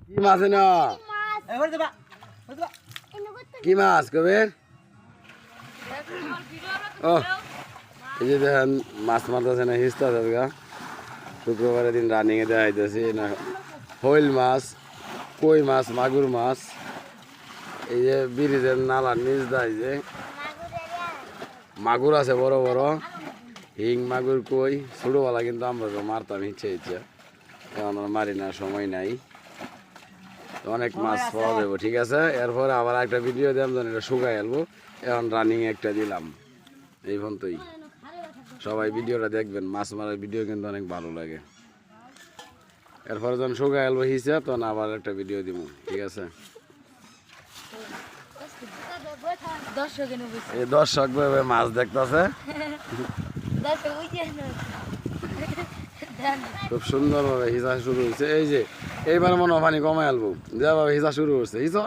কি মাছ না কি মাছ কবির ও এই যে দেখেন মাছ মারতেছে না হিস্তা গা শুক্রবারের দিন রানিংয়ে দেখাইতেছি না হইল মাছ কই মাছ মাগুর মাছ এই যে ব্রিজের নালার নিচ দেয় যে মাগুর আছে বড় বড় হিং মাগুর কই ছোটবেলা কিন্তু আমরা তো মারতাম ইচ্ছে এখন আমরা মারি না সময় নাই অনেক মাছ পাওয়া যাবো ঠিক আছে এরপরে আবার একটা ভিডিও দিলাম যেন এটা শুকাই আলবো এখন রানিং একটা দিলাম এই পর্যন্তই সবাই ভিডিওটা দেখবেন মাছ মারার ভিডিও কিন্তু অনেক ভালো লাগে এরপরে যখন শুকাই আলবো হিসে তখন আবার একটা ভিডিও দিব ঠিক আছে এই দর্শক ভাবে মাছ দেখতেছে খুব সুন্দর ভাবে হিসা শুরু হয়েছে এই যে এইবার মনে পানি কমাই আলবো যেভাবে হিসা শুরু হচ্ছে হিসা